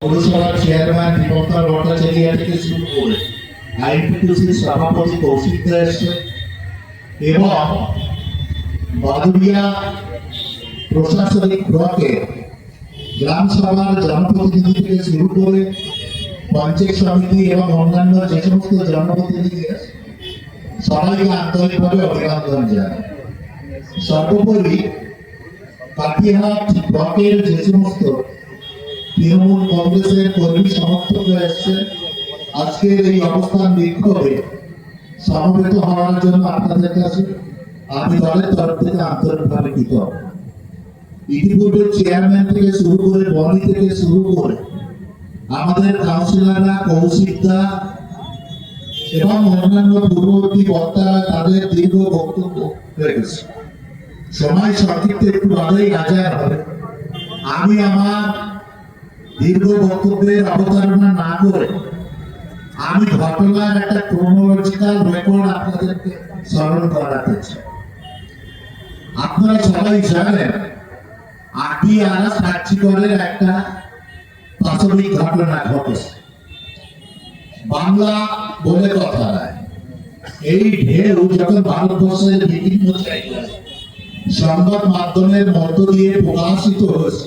পৌরসভার চেয়ারম্যান দীপঙ্কর ভট্টাচার্য থেকে শুরু করে আইনপিটিসির সভাপতি কৌশিক দাস এবং বাদুড়িয়া প্রশাসনিক ব্লকের গ্রাম সভার জনপ্রতিনিধি থেকে শুরু করে পঞ্চায়েত সমিতি এবং অন্যান্য যে সমস্ত জনপ্রতিনিধি আছে সবাইকে আন্তরিকভাবে অভিনন্দন জানাই। সর্বোপরি কাটিহাট ব্লকের যে সমস্ত তৃণমূল কংগ্রেসের কর্মী সমর্থক এসছে আজকের এই অবস্থান বিক্ষোভে সমবেত হওয়ার জন্য আপনাদের কাছে আমি দলের তরফ থেকে আন্তরিকভাবে কৃতজ্ঞ। ইতিপূর্বে চেয়ারম্যান থেকে শুরু করে বনি থেকে শুরু করে আমাদের কাউন্সিলররা কৌশিকদা এবং অন্যান্য পূর্ববর্তী বক্তারা তাদের দীর্ঘ বক্তব্য রেখেছে। সময় সংক্ষিপ্ত একটু আগেই হাজার হবে। আমি আমার দীর্ঘ বক্তব্যের অবতারণা না করে আমি ঘটনার একটা ক্রোনোলজিক্যাল রেকর্ড আপনাদেরকে স্মরণ করাতে চাই। আপনারা সবাই জানেন আটিয়ারা সার্চিকলের একটা প্রাথমিক ঘটনা ঘটেছে। বাংলা বলে কথা নয়, এই ঢেউ যখন ভারতবর্ষের বিভিন্ন জায়গায় সংবাদ মাধ্যমের মধ্য দিয়ে প্রকাশিত হয়েছে,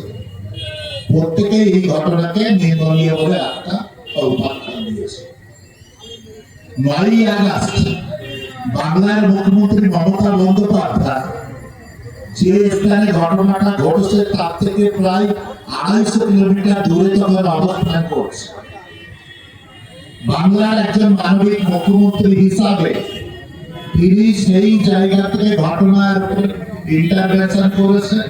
প্রত্যেকে এই ঘটনাকে নিন্দনীয় বলে একটা অবস্থান দিয়েছে। 9ই আগস্ট বাংলার মুখ্যমন্ত্রী মমতা বন্দ্যোপাধ্যায় যে স্থানে ঘটনাটা ঘটেছে তার থেকে প্রায় 250 কিলোমিটার দূরে তখন অবস্থান করছে। বাংলার একজন মানবিক মুখ্যমন্ত্রী হিসাবে তিনি সেই জায়গা থেকে ঘটনার ইন্টারভেনশন করেছেন।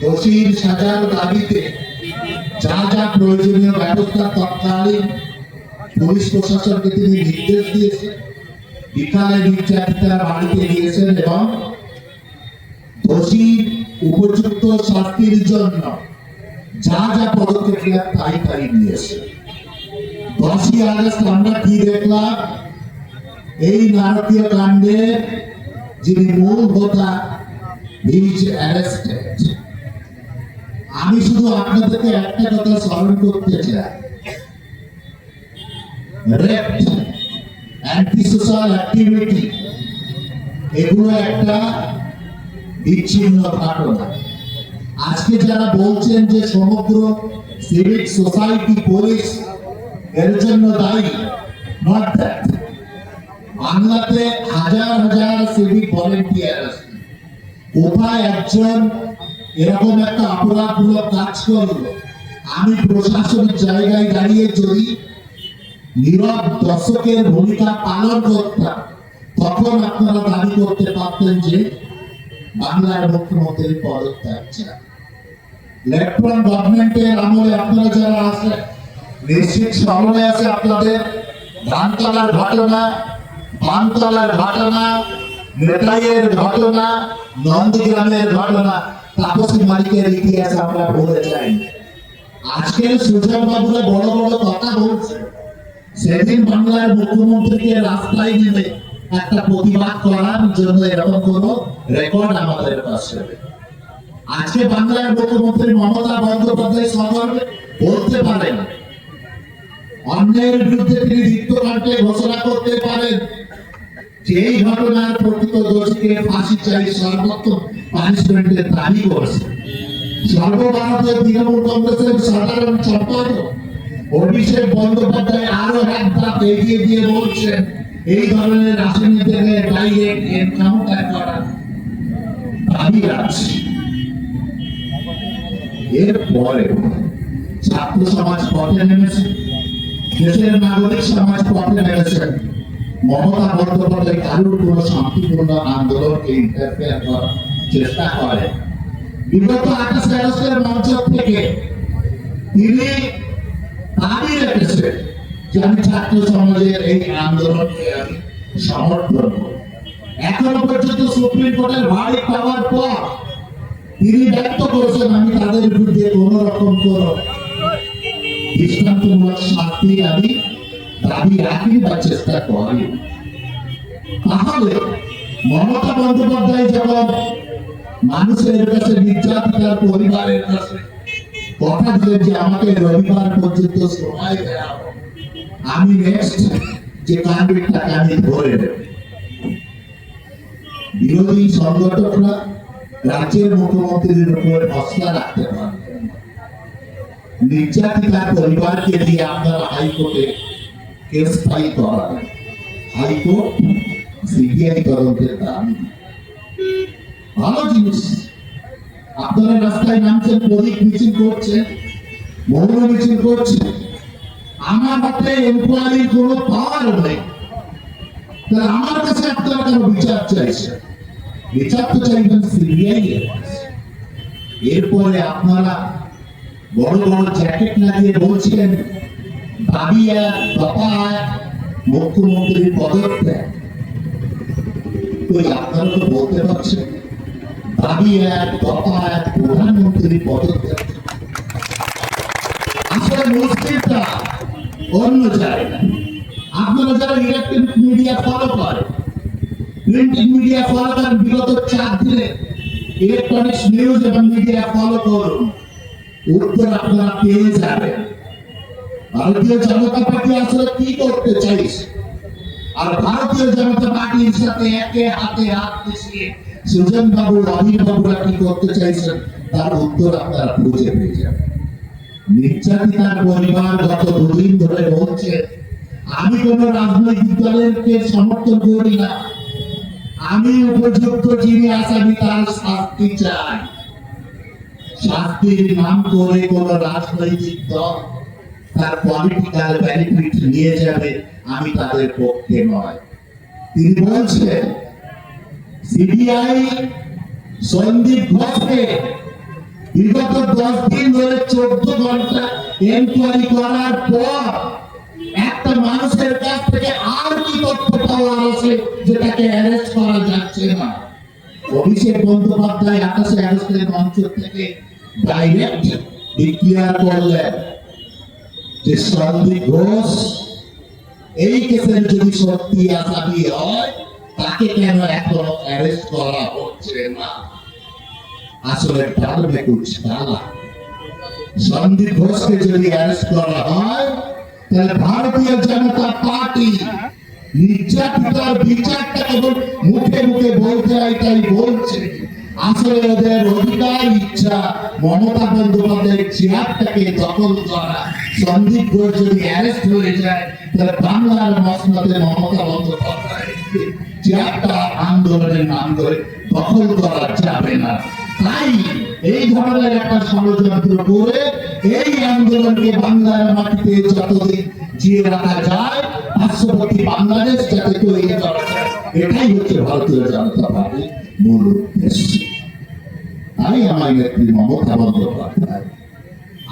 দোষীর সাজার দাবিতে যা যা প্রয়োজনীয় ব্যবস্থা তৎকালীন পুলিশ প্রশাসনকে তিনি নির্দেশ দিয়েছেন। বিকালে নির্যাতিতার বাড়িতে গিয়েছেন এবং দোষীর উপযুক্ত শাস্তির জন্য যা যা পদক্ষেপ নেওয়ার তাই নিয়েছে। 10ই আগস্ট আমরা কি দেখলাম? এই নারকীয় কাণ্ডে যিনি মূল হোতা হিজ অ্যারেস্টেড। আমি শুধু আপনাদেরকে একটা কথা স্মরণ করতে চাই, রেপ, অ্যান্টিসোশ্যাল অ্যাক্টিভিটি এগুলো একটা বিচ্ছিন্ন ঘটনা। আজকে যারা বলছেন যে সমগ্র সিভিক সোসাইটি পুলিশ এর জন্য দায়ী, নট দ্যাট। বাংলাতে হাজার হাজার সিভিক ভলেন্টিয়ার আছে। কোথায় একজন এরকম একটা অপরাধমূলক কাজ করলো, আমি প্রশাসনের জায়গায় দাঁড়িয়ে যদি নীরব দর্শকের ভূমিকা পালন করতাম, তখন আপনারা দাবি করতে পারতেন যে বাংলার মুখ্যমন্ত্রী পদত্যাগ চান। লেফটেন্যান্ট গভর্নমেন্টের আমলে আপনারা যারা আছে নিশ্চিত স্মরণে আছে আপনাদের ধানতলার ঘটনা, বানতলার ঘটনা, নেতাইয়ের ঘটনা, নন্দীগ্রামের ঘটনা, তাপসী মালিকের ইতিহাস আমরা ভুলে যাই। আজকের সুজন বাবুরা বড় বড় কথা বলছে, সেদিন বাংলার মুখ্যমন্ত্রীকে রাস্তায় নেমে একটা প্রতিবাদ করার জন্য এরকম কোন রেকর্ড আমাদের কাছে। আজকে বাংলার মুখ্যমন্ত্রী মমতা বন্দ্যোপাধ্যায় সগর্বে বলতে পারেন, অন্যের বিরুদ্ধে তিনি রিক্তকাণ্ডে ঘোষণা করতে পারেন যে এই ঘটনার প্রকৃত দোষীকে ফাঁসি চাই, সর্বোত্তম পানিশমেন্টের দাবি করছে। সর্বভারতীয় তৃণমূল কংগ্রেসের সাধারণ সম্পাদক অভিষেক বন্দ্যোপাধ্যায় আরো এক ধাপ এগিয়ে দিয়ে বলছেন এই ধরনের আসামিদের ডাইরেক্ট এনকাউন্টার করার দাবি আছে। এরপরে ছাত্র সমাজ পথে নেমেছে, দেশের নাগরিক সমাজ পথে নেমেছেন। মমতা বন্দ্যোপাধ্যায় কারোর কোন শান্তিপূর্ণ আন্দোলনকে ইন্টারফেয়ার করার চেষ্টা করে। বিগত 28 আগস্টের মঞ্চ থেকে তিনি দাবি রেখেছেন যে আমি ছাত্র সমাজের এই আন্দোলনকে আমি সমর্থন করি। এখনো পর্যন্ত সুপ্রিম কোর্টের ভার্ডিক্ট পাওয়ার পর তিনি ব্যক্ত করেছেন আমি তাদের বিরুদ্ধে কোন রকম কোন দৃষ্টান্তমূলক শাস্তি আমি দাবি রাখি বা চেষ্টা করি। তাহলে মমতা বন্দ্যোপাধ্যায় যখন মানুষের কাছে, নির্যাতিতার পরিবারের কাছে কথা দিলেন যে আমাকে রবিবার পর্যন্ত সময় দেওয়া হবে, আমি নেক্সট যে কাণ্ডটাকে আমি ধরে নেব। বিরোধী সংগঠকরা রাজ্যের মুখ্যমন্ত্রীর উপর মশলা রাখতে পারবেন, নির্যাতিতার পরিবারকে দিয়ে আপনারা হাইকোর্টে কেস ফাইল করাবেন। হাইকোর্ট সিবিআই তদন্তের দাবি, ভালো জিনিস। আপনারা রাস্তায় নামছেন, প্রদীপ মিছিল করছেন, মৌন মিছিল করছেন, আমার হাতে এনকোয়ারির কোনো পাওয়ার নেই। তাহলে আমার কাছে আপনারা কেন বিচার চাইছেন? বিচার তো চাইবেন সিবিআই এর কাছে। এরপরে আপনারা বড় বড় জ্যাকেট লাগিয়ে বলছেন দাবি এক, দফা এক, মুখ্যমন্ত্রীর পদত্যাগ। আপনারা তো বলতে পারছেন দাবি এক, দফা এক, প্রধানমন্ত্রীর পদত্যাগ। আসলে মুশকিলটা অন্য জায়গায়। আপনারা যারা ইলেকট্রনিক মিডিয়া ফলো করেন, প্রিন্টিং মিডিয়া ফলো করেন, বিগত 4 দিনে ইলেকট্রনিক্স নিউজ এবং মিডিয়া ফলো করুন, উত্তর আপনারা পেয়ে যাবেন। ভারতীয় জনতা পার্টি আসলে কি করতে চাইছে, আর ভারতীয় জনতা পার্টির সাথে একে হাতে হাত মিশিয়ে সুজন বাবু, অনিল বাবুরা কি করতে চাইছেন তার উত্তর আপনারা খুঁজে পেয়ে যাবেন। নির্যাতিতার পরিবার গত 2 দিন ধরে বলছে আমি কোন রাজনৈতিক দলকে সমর্থন করি না, আমি উপযুক্ত যিনি আসামি তার শাস্তি চাই। শাস্তির নাম করে কোন রাজনৈতিক দল তার পলিটিক্যাল বেনিফিট নিয়ে যাবে, আমি তাদের পক্ষে নয়। তিনি বলছেন সিবিআই সন্দীপ ঘোষকে বিগত 10 দিন ধরে 14 ঘন্টা এনকোয়ারি করার পর একটা মানুষের কাছ থেকে আর কি তথ্য পাওয়া আছে যেটাকে অ্যারেস্ট করা যাচ্ছে না। অভিষেক বন্দ্যোপাধ্যায় 28 আগস্টের মঞ্চ থেকে ডাইরেক্ট ডিক্লেয়ার করলেন যে সন্দীপ ঘোষ এই কেসের যদি সত্যি আসামি হয় তাকে কেন এখনো অ্যারেস্ট করা হচ্ছে না। আসলে ডালবে কুছ ডালা। সন্দীপ ঘোষকে যদি অ্যারেস্ট করা হয় তাহলে ভারতীয় জনতা পার্টি নির্যাতিতার বিচারটা কেবল মুখে মুখে বলতে হয় তাই বলছে, আসলে ওদের অধিকার ইচ্ছা মমতা বন্দ্যোপাধ্যায়ের চেয়ারটাকে দখল করা। সন্দীপ ঘোষ যদি অ্যারেস্ট হয়ে যায় তাহলে বাংলার মসনদে মমতা বন্দ্যোপাধ্যায় চেয়ারটা আন্দোলনের নাম করে দখল করা যাবে না। তাই এই ধরনের একটা ষড়যন্ত্র করে এই আন্দোলনকে বাংলার মাটিতে যতদিন জিয়ে রাখা যায়, পার্শ্ববর্তী বাংলাদেশ যাতে তৈরি করা যায়, এটাই হচ্ছে ভারতীয় জনতা পার্টির মূল উদ্দেশ্য। তাই আমার নেত্রী মমতা বন্দ্যোপাধ্যায়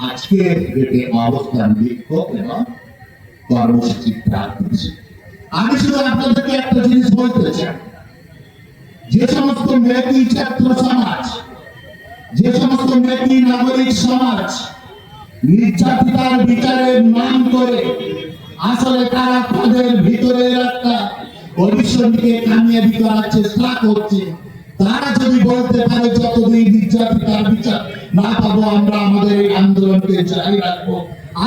আজকে এটি অবস্থান বিক্ষোভ এবং কর্মসূচি ত্যাগ করছে। আমি শুধু আপনাদেরকে একটা জিনিস বলতে চাই, যে সমস্ত মেয়েটি ছাত্র সমাজ, যে সমস্ত মেয়েটি নাগরিক সমাজ নির্যাতিতার বিচারের নাম করে আসলে তারা তাদের ভিতরে একটা ভবিষ্যৎকে কামিয়াবি করার চেষ্টা করছে, তারা যদি বলতে পারে যতদিন নির্যাতিতার বিচার না পাবো আমরা আমাদের এই আন্দোলনকে জারি রাখবো।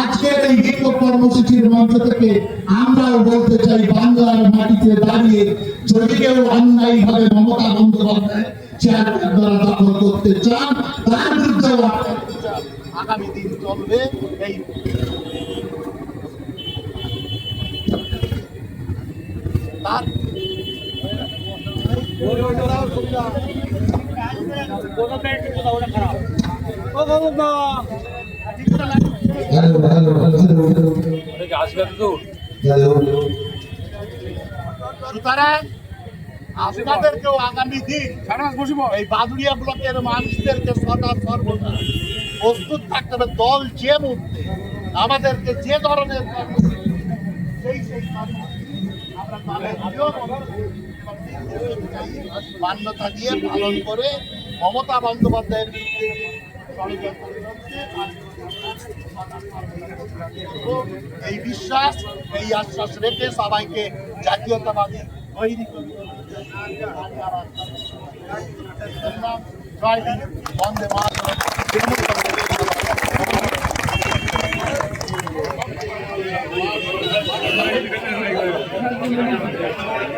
আজকের এই বিক্ষোভ কর্মসূচির মঞ্চ থেকে আমরাও বলতে চাই, বাংলার মাটিতে দাঁড়িয়ে যদি কেউ অন্যায় ভাবে মমতা বন্দ্যোপাধ্যায় চেয়ারম্যান দ্বারা দখল করতে চান তার বিরুদ্ধে আগামী দিন চলবে। এই সুতরাং আপনাদেরকেও আগামী দিন এই বাদুড়িয়া ব্লকের মানুষদেরকে সদা সর্বদা প্রস্তুত থাকতে হবে। দল যে মুহূর্তে আমাদেরকে যে ধরনের মান্যতা দিয়ে পালন করে মমতা বন্দ্যোপাধ্যায়ের বিরুদ্ধে এই বিশ্বাস, এই আশ্বাস রেখে সবাইকে জাতীয়তাবাদী তৈরি করে জয় হিন্দ, বন্দে মাতরম।